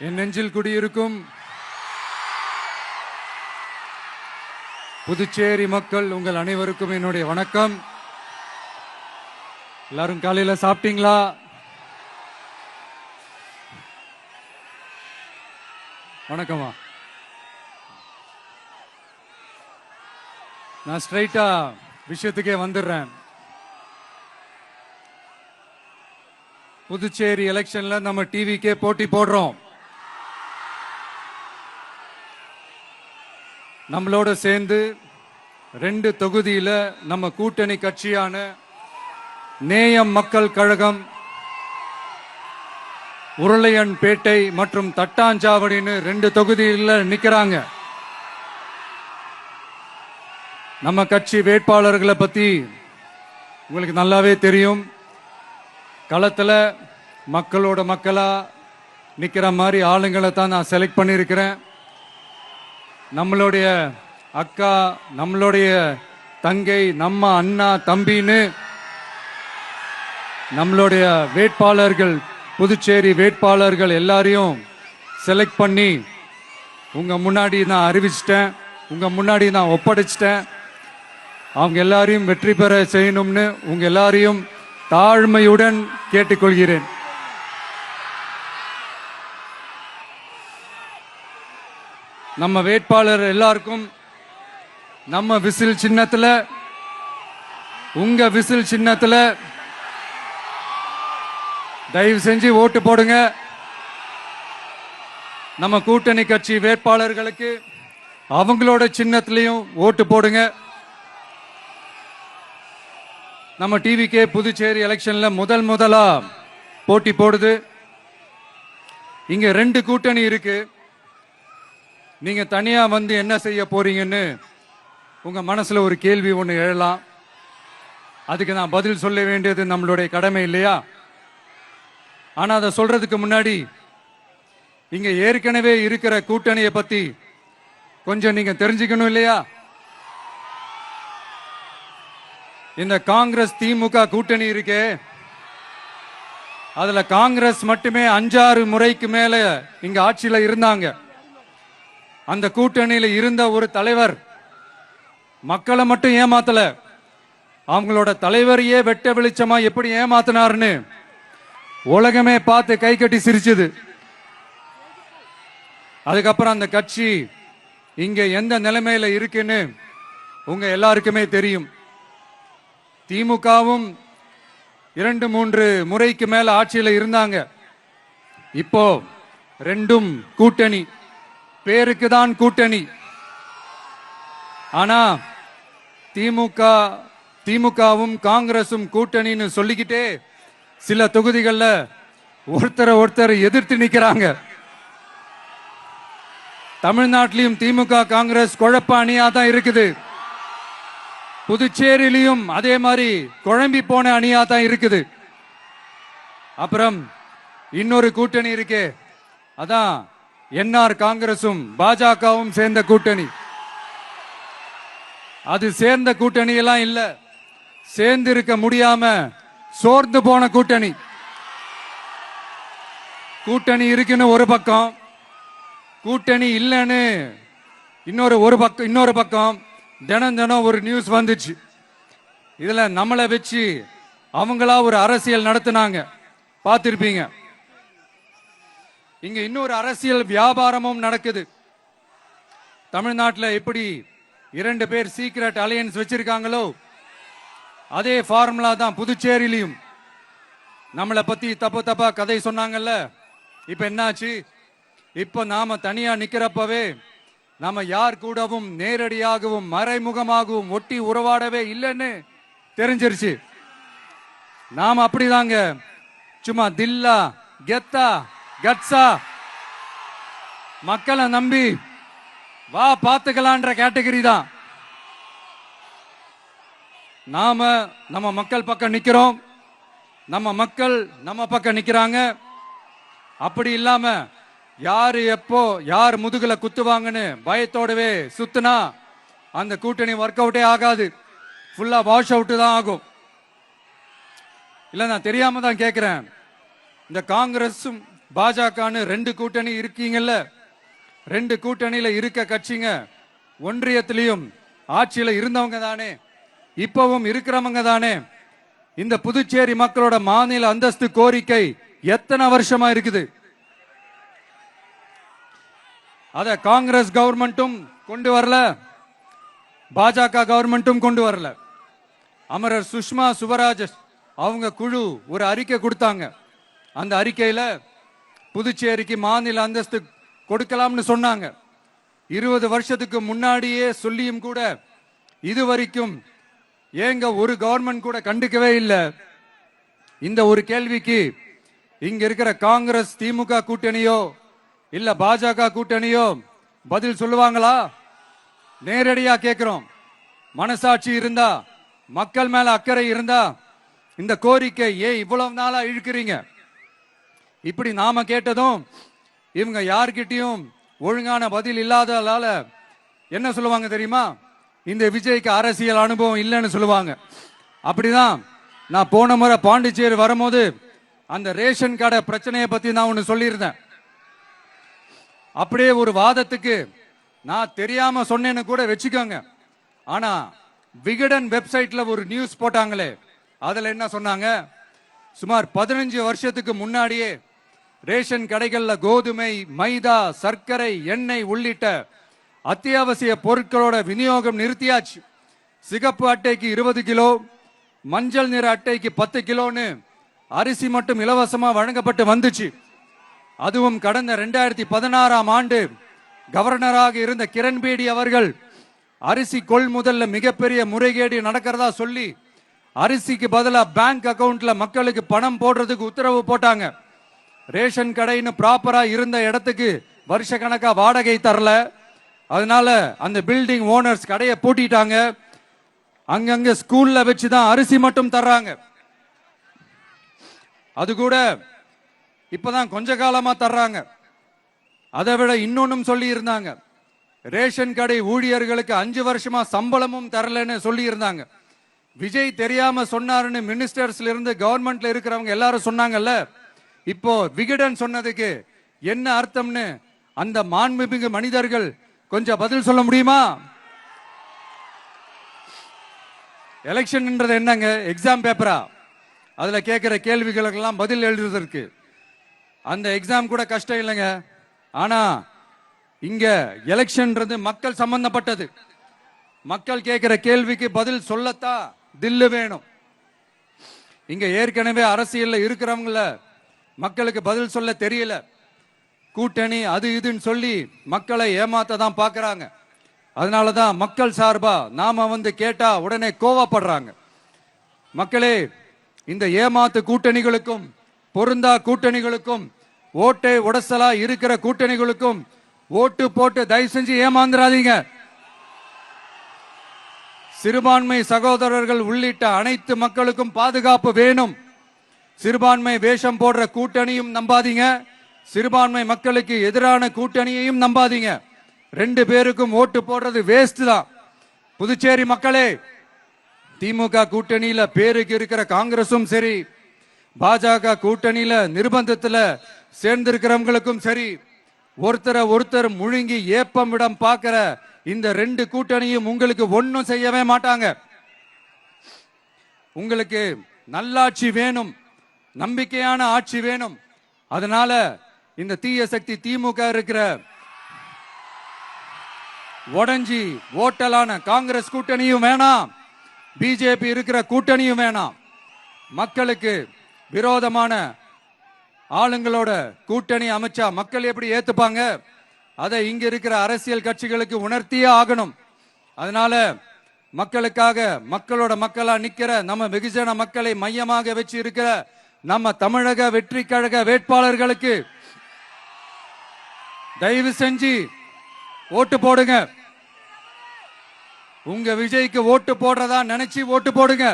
என் நெஞ்சில் குடியிருக்கும் புதுச்சேரி மக்கள் உங்கள் அனைவருக்கும் என்னுடைய வணக்கம். எல்லாரும் காலையில சாப்பிட்டீங்களா? வணக்கமா. நான் ஸ்ட்ரைட்டா விஷயத்துக்கே வந்துடுறேன். புதுச்சேரி எலெக்ஷன்ல நம்ம டிவிக்கே போட்டி போடுறோம். நம்மளோட சேர்ந்து 2 தொகுதியில நம்ம கூட்டணி கட்சியான நேயம் மக்கள் கழகம் உருளையன்பேட்டை மற்றும் தட்டாஞ்சாவடின்னு 2 தொகுதியில் நிக்கிறாங்க. நம்ம கட்சி வேட்பாளர்களை பத்தி உங்களுக்கு நல்லாவே தெரியும். களத்துல மக்களோட மக்களா நிக்கிற மாதிரி ஆளுங்களை தான் நான் செலக்ட் பண்ணியிருக்கிறேன். நம்மளுடைய அக்கா, நம்மளுடைய தங்கை, நம்ம அண்ணா, தம்பின்னு நம்மளுடைய வேட்பாளர்கள், புதுச்சேரி வேட்பாளர்கள் எல்லாரையும் செலக்ட் பண்ணி உங்க முன்னாடி நான் அறிவிச்சிட்டேன், உங்க முன்னாடி நான் ஒப்படைச்சிட்டேன். அவங்க எல்லாரையும் வெற்றி பெற செய்யணும்னு உங்க எல்லாரையும் தாழ்மையுடன் கேட்டுக்கொள்கிறேன். நம்ம வேட்பாளர் எல்லாருக்கும் நம்ம விசில் சின்னத்துல, உங்க விசில் சின்னத்துல தயவு செஞ்சு ஓட்டு போடுங்க. நம்ம கூட்டணி கட்சி வேட்பாளர்களுக்கு அவங்களோட சின்னத்திலையும் ஓட்டு போடுங்க. நம்ம டிவிக்கே புதுச்சேரி எலெக்ஷன்ல முதலா போட்டி போடுது. இங்க 2 கூட்டணி இருக்கு. நீங்க தனியா வந்து என்ன செய்ய போறீங்கன்னு உங்க மனசுல ஒரு கேள்வி ஒண்ணு எழலாம். அதுக்கு நான் பதில் சொல்ல வேண்டியது நம்மளுடைய கடமை இல்லையா? ஆனா அதை சொல்றதுக்கு முன்னாடி இங்க ஏற்கனவே இருக்கிற கூட்டணியை பத்தி கொஞ்சம் நீங்க தெரிஞ்சுக்கணும் இல்லையா? இந்த காங்கிரஸ் திமுக கூட்டணி இருக்கே, அதுல காங்கிரஸ் மட்டுமே 5-6 முறைக்கு மேல இங்க ஆட்சியில இருந்தாங்க. அந்த கூட்டணியில இருந்த ஒரு தலைவர் மக்களை மட்டும் ஏமாத்தல, அவங்களோட தலைவரையே வெட்ட வெளிச்சமா எப்படி ஏமாத்தினார்னு உலகமே பார்த்து கை கட்டி சிரிச்சது. அதுக்கப்புறம் அந்த கட்சி இங்க எந்த நிலைமையில இருக்குன்னு உங்க எல்லாருக்குமே தெரியும். திமுகவும் 2-3 முறைக்கு மேல ஆட்சியில இருந்தாங்க. இப்போ 2ம் கூட்டணி, பேருக்கு தான் கூட்டணி. ஆனா திமுகவும் காங்கிரசும் கூட்டணின்னு சொல்லிக்கிட்டே சில தொகுதிகளில் ஒருத்தரை எதிர்த்து நிக்கிறாங்க. தமிழ்நாட்டிலையும் திமுக காங்கிரஸ் குழப்ப அணியா தான் இருக்குது. புதுச்சேரியிலையும் அதே மாதிரி குழம்பி போன அணியா தான் இருக்குது. அப்புறம் இன்னொரு கூட்டணி இருக்கே, அதான் என்ஆர் காங்கிரசும் பாஜகவும் சேர்ந்த கூட்டணி. அது சேர்ந்த கூட்டணி எல்லாம் இல்ல, சேர்ந்து இருக்க முடியாம சோர்ந்து போன கூட்டணி. கூட்டணி இருக்குன்னு ஒரு பக்கம், கூட்டணி இல்லைன்னு இன்னொரு பக்கம் தினம் ஒரு நியூஸ் வந்துச்சு. இதுல நம்மளை வச்சு அவங்களா ஒரு அரசியல் நடத்தினாங்க, பார்த்திருப்பீங்க. இங்க இன்னொரு அரசியல் வியாபாரமும் நடக்குது. தமிழ்நாட்டில் எப்படி 2 பேர் சீக்ரெட் அலையன்ஸ் வச்சிருக்காங்களோ அதே ஃபார்முலா தான் புதுச்சேரியிலையும். நம்மளை பத்தி தப்பா கதை சொன்னாங்கல்ல, இப்ப என்னாச்சு? இப்ப நாம தனியா நிக்கிறப்பவே நாம யார் கூடவும் நேரடியாகவும் மறைமுகமாகவும் ஒட்டி உறவாடவே இல்லைன்னு தெரிஞ்சிருச்சு. நாம அப்படிதாங்க, சும்மா தில்லா கெத்தா கட்ஸா மக்களை நம்பி வா பாத்துக்கலான்ற கேட்டகரி தான். நாம நம்ம மக்கள் பக்கம் நிக்கிறோம், நம்ம மக்கள் நம்ம பக்கம் நிக்கிறாங்க. அப்படி இல்லாம யாரு எப்போ யார் முதுகுல குத்துவாங்கன்னு பயத்தோடவே சுத்துனா அந்த கூட்டணி ஒர்க் அவுட்டே ஆகாது, ஃபுல்லா வாஷ் அவுட் தான் ஆகும். இல்ல நான் தெரியாம தான் கேட்கிறேன். இந்த காங்கிரஸும் பாஜகன்னு ரெண்டு கூட்டணி இருக்கீங்கல்ல, ரெண்டு கூட்டணியில இருக்க கட்சிங்க ஒன்றியத்திலையும் ஆட்சியில இருந்தவங்க தானே, இப்பவும் இருக்கிறவங்க தானே. இந்த புதுச்சேரி மக்களோட மாநில அந்தஸ்து கோரிக்கை எத்தனை வருஷமா இருக்குது? அத காங்கிரஸ் கவர்மெண்ட்டும் கொண்டு வரல, பாஜக கவர்மெண்ட்டும் கொண்டு வரல. அமரர் சுஷ்மா சுவராஜ் அவங்க குழு ஒரு அறிக்கை கொடுத்தாங்க. அந்த அறிக்கையில புதுச்சேரிக்கு மாநில அந்தஸ்து கொடுக்கலாம்னு சொன்னாங்க. 20 வருஷத்துக்கு முன்னாடியே சொல்லியும் கூட இதுவரைக்கும் ஏங்க ஒரு கவர்மெண்ட் கூட கண்டுக்கவே இல்லை. இந்த ஒரு கேள்விக்கு இங்க இருக்கிற காங்கிரஸ் திமுக கூட்டணியோ இல்ல பாஜக கூட்டணியோ பதில் சொல்லுவாங்களா? நேரடியா கேட்கிறோம். மனசாட்சி இருந்தா, மக்கள் மேல அக்கறை இருந்தா இந்த கோரிக்கை ஏன் இவ்வளவு நாளா இழுக்கிறீங்க? இப்படி நாம கேட்டதும் இவங்க யார்கிட்டயும் ஒழுங்கான பதில் இல்லாததால என்ன சொல்லுவாங்க தெரியுமா? இந்த விஜய்க்கு அரசியல் அனுபவம் இல்லைன்னு சொல்லுவாங்க. அப்படிதான் நான் போன முறை பாண்டிச்சேரி வரும்போது அந்த ரேஷன் கடை பிரச்சனையை பத்தி நான் ஒன்னு சொல்லியிருந்தேன். அப்படியே ஒரு வாதத்துக்கு நான் தெரியாம சொன்னேன்னு கூட வச்சுக்கோங்க. ஆனா விகடன் வெப்சைட்ல ஒரு நியூஸ் போட்டாங்களே, அதுல என்ன சொன்னாங்க? சுமார் 15 வருஷத்துக்கு முன்னாடியே ரேஷன் கடைகள்ல கோதுமை, மைதா, சர்க்கரை, எண்ணெய் உள்ளிட்ட அத்தியாவசிய பொருட்களோட விநியோகம் நிறுத்தியாச்சு. சிகப்பு அட்டைக்கு 20 கிலோ, மஞ்சள் நிற அட்டைக்கு 10 கிலோன்னு அரிசி மட்டும் இலவசமா வழங்கப்பட்டு வந்துச்சு. அதுவும் கடந்த 2016ஆம் ஆண்டு கவர்னராக இருந்த கிரண்பேடி அவர்கள் அரிசி கொள்முதல்ல மிகப்பெரிய முறைகேடு நடக்கிறதா சொல்லி அரிசிக்கு பதிலா பேங்க் அக்கவுண்ட்ல மக்களுக்கு பணம் போடுறதுக்கு உத்தரவு போட்டாங்க. ரேஷன் கடைன்னு ப்ராப்பரா இருந்த இடத்துக்கு வருஷ கணக்கா வாடகை தரல. அதனால அந்த பில்டிங் ஓனர்ஸ் கடையை பூட்டிட்டாங்க. அங்கங்க ஸ்கூல்ல வச்சுதான் அரிசி மட்டும் தர்றாங்க. அது கூட இப்பதான் கொஞ்ச காலமா தர்றாங்க. அதை விட இன்னொன்னும் சொல்லி இருந்தாங்க, ரேஷன் கடை ஊழியர்களுக்கு 5 வருஷமா சம்பளமும் தரலன்னு சொல்லி இருந்தாங்க. விஜய் தெரியாம சொன்னாருன்னு மினிஸ்டர்ஸ்ல இருந்து கவர்மெண்ட்ல இருக்கிறவங்க எல்லாரும் சொன்னாங்கல்ல. இப்போ விகடன் சொன்னதுக்கு என்ன அர்த்தம்னு அந்த மாண்புமிகு மனிதர்கள் கொஞ்சம் பதில் சொல்ல முடியுமா? எலெக்ஷன்ன்றது என்னங்க, எக்ஸாம் பேப்பரா? அதுல கேட்கிற கேள்விகளுக்கெல்லாம் பதில் எழுதுவதற்கு அந்த எக்ஸாம் கூட கஷ்டம் இல்லைங்க. ஆனா இங்க எலெக்ஷன்ன்றது மக்கள் சம்பந்தப்பட்டது. மக்கள் கேட்கிற கேள்விக்கு பதில் சொல்லத்தான் தில்லு வேணும். இங்க ஏற்கனவே அரசியல்ல இருக்கிறவங்கள மக்களுக்கு பதில் சொல்ல தெரியல. கூட்டணி அது இதுன்னு சொல்லி மக்களை ஏமாத்த தான் பாக்குறாங்க. அதனாலதான் மக்கள் சார்பா நாம வந்து கேட்டா உடனே கோவப்படுறாங்க. மக்களே, இந்த ஏமாத்து கூட்டணிகளுக்கும் பொருந்தா கூட்டணிகளுக்கும் ஓட்டை உடசலா இருக்கிற கூட்டணிகளுக்கும் ஓட்டு போட்டு தயவு செஞ்சு ஏமாந்துராதீங்க. சிறுபான்மை சகோதரர்கள் உள்ளிட்ட அனைத்து மக்களுக்கும் பாதுகாப்பு வேணும். சிறுபான்மை வேஷம் போடுற கூட்டணியும் நம்பாதீங்க, சிறுபான்மை மக்களுக்கு எதிரான கூட்டணியையும் நம்பாதீங்க. 2 பேருக்கும் ஓட்டு போடுறது வேஸ்ட் தான். புதுச்சேரி மக்களே, திமுக கூட்டணியில பேருக்கு இருக்கிற காங்கிரசும் சரி, பாஜக கூட்டணியில நிர்பந்தத்துல சேர்ந்திருக்கிறவங்களுக்கும் சரி, ஒருத்தர் முழுங்கி ஏப்பம் விடம் பார்க்கிற இந்த 2 கூட்டணியும் உங்களுக்கு ஒன்னும் செய்யவே மாட்டாங்க. உங்களுக்கு நல்லாட்சி வேணும், நம்பிக்கையான ஆட்சி வேணும். அதனால இந்த தீய சக்தி திமுக இருக்கிற உடஞ்சி ஓட்டலான காங்கிரஸ் கூட்டணியும் வேணாம், பிஜேபி இருக்கிற கூட்டணியும் வேணாம். மக்களுக்கு விரோதமான ஆளுங்களோட கூட்டணி அமைச்சா மக்கள் எப்படி ஏத்துப்பாங்க? அதை இங்க இருக்கிற அரசியல் கட்சிகளுக்கு உணர்த்தியே ஆகணும். அதனால மக்களுக்காக மக்களோட மக்களா நிக்கிற நம்ம வெகுஜன மக்களை மையமாக வச்சு இருக்கிற நம்ம தமிழக வெற்றி கழக வேட்பாளர்களுக்கு தயவு செஞ்சு ஓட்டு போடுங்க. உங்க விஜய்க்கு ஓட்டு போடுறதா நினைச்சு ஓட்டு போடுங்க.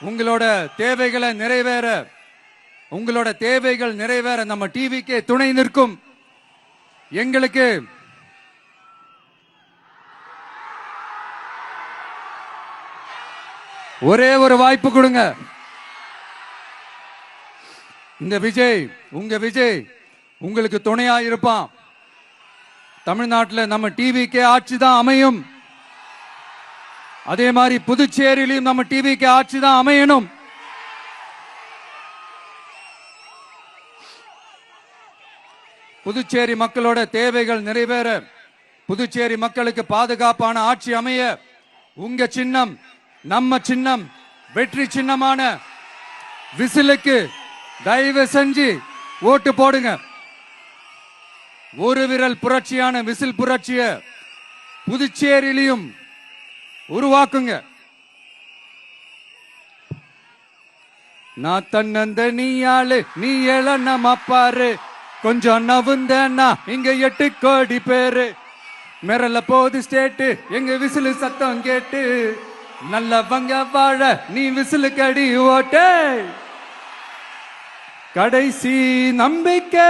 உங்களோட தேவைகளை நிறைவேற, உங்களோட தேவைகள் நிறைவேற நம்ம டிவிக்கே துணை நிற்கும். எங்களுக்கு ஒரே ஒரு வாய்ப்பு கொடுங்க. இந்த விஜய் உங்க விஜய் உங்களுக்கு துணையா இருப்பான். தமிழ்நாட்டில் நம்ம டிவிக்கே ஆட்சி தான் அமையும். அதே மாதிரி புதுச்சேரியிலும் நம்ம டிவிக்கே ஆட்சி தான் அமையணும். புதுச்சேரி மக்களோட தேவைகள் நிறைவேற, புதுச்சேரி மக்களுக்கு பாதுகாப்பான ஆட்சி அமைய உங்க சின்னம், நம்ம சின்னம், வெற்றி சின்னமான விசிலுக்கு தயவு செஞ்சு ஓட்டு போடுங்க. ஒரு விரல் புரட்சியான விசில் புரட்சிய புதுச்சேரியிலையும் உருவாக்குங்க. நான் தன்னந்த நீ ஆளு, நீ எழ நம்ம பாரு, கொஞ்சம் நவுந்தேன்னா இங்க 8 கோடி பேரு. மிரல போது ஸ்டேட்டு எங்க விசிலு சத்தம் கேட்டு, நல்லவங்க வாழ நீ விசிலு கடி ஓட்டு. கடைசி நம்பிக்கை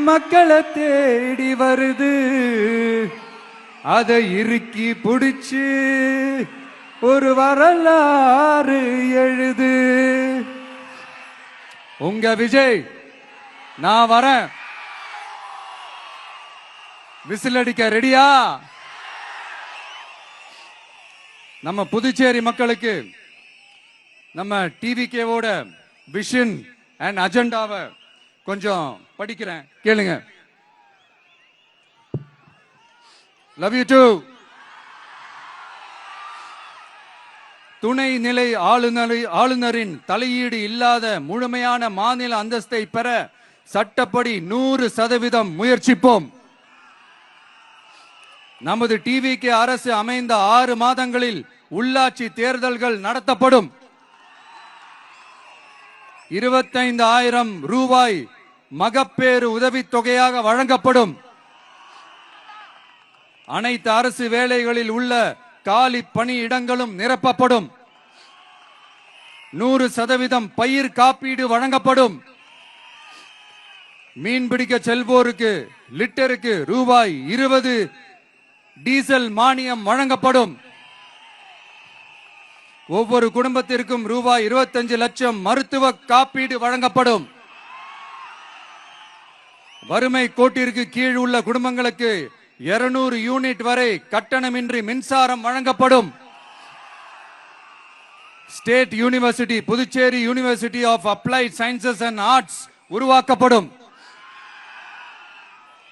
மக்களை தேடி வருது, அதை இறுக்கி பிடிச்சு ஒரு வரலாறு எழுது. உங்க விஜய் நான் வரேன். விசில் அடிக்க ரெடியா? நம்ம புதுச்சேரி மக்களுக்கு நம்ம டிவிகேவோட விஷன் அண்ட் அஜெண்டாவை கொஞ்சம் படிக்கிறேன், கேளுங்க. Love you too. துணை நிலை ஆளுநரின் தலையீடு இல்லாத முழுமையான மாநில அந்தஸ்தை பெற சட்டப்படி 100% முயற்சிப்போம். நமது டிவிகே அரசு அமைந்த 6 மாதங்களில் உள்ளாட்சி தேர்தல்கள் நடத்தப்படும். 25,000 ரூபாய் மகப்பேறு உதவித்தொகையாக வழங்கப்படும். அனைத்து அரசு வேலைகளில் உள்ள காலி பணியிடங்களும் நிரப்பப்படும். 100% பயிர் காப்பீடு வழங்கப்படும். மீன்பிடிக்க செல்வோருக்கு லிட்டருக்கு ரூபாய் 20 டீசல் மானியம் வழங்கப்படும். ஒவ்வொரு குடும்பத்திற்கும் ரூபாய் 25 லட்சம் மருத்துவ காப்பீடு வழங்கப்படும். வறுமை கோட்டிற்கு கீழ் உள்ள குடும்பங்களுக்கு 200 யூனிட் வரை கட்டணமின்றி மின்சாரம் வழங்கப்படும். State university Puducherry university of applied sciences and arts உருவாக்கப்படும்.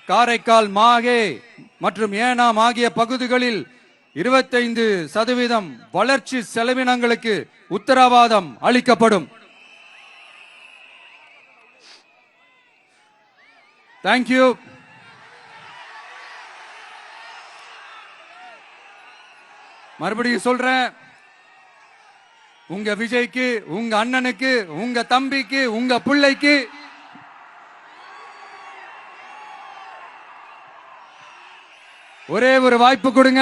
காரைக்கால், மாகே மற்றும் ஏனாம் ஆகிய பகுதிகளில் 25% வளர்ச்சி செலவினங்களுக்கு உத்தரவாதம் அளிக்கப்படும். தேங்க்யூ. மறுபடியும் சொல்றேன், உங்க விஜய்க்கு, உங்க அண்ணனுக்கு, உங்க தம்பிக்கு, உங்க பிள்ளைக்கு ஒரே ஒரு வாய்ப்பு கொடுங்க.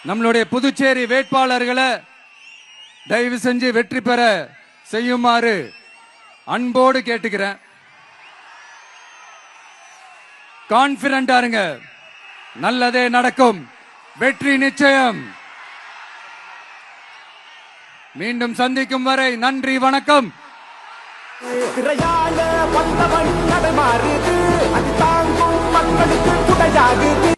நம்மளுடைய புதுச்சேரி வேட்பாளர்களை தயவு செஞ்சு வெற்றி பெற செய்யுமாறு அன்போடு கேட்டுக்கிறேன். கான்பிடண்டா இருங்க, நல்லதே நடக்கும், வெற்றி நிச்சயம். மீண்டும் சந்திக்கும் வரை நன்றி, வணக்கம். வந்தவன் நடை மாறுது, அது தாங்கும் மக்களுக்கு துணையாகுது.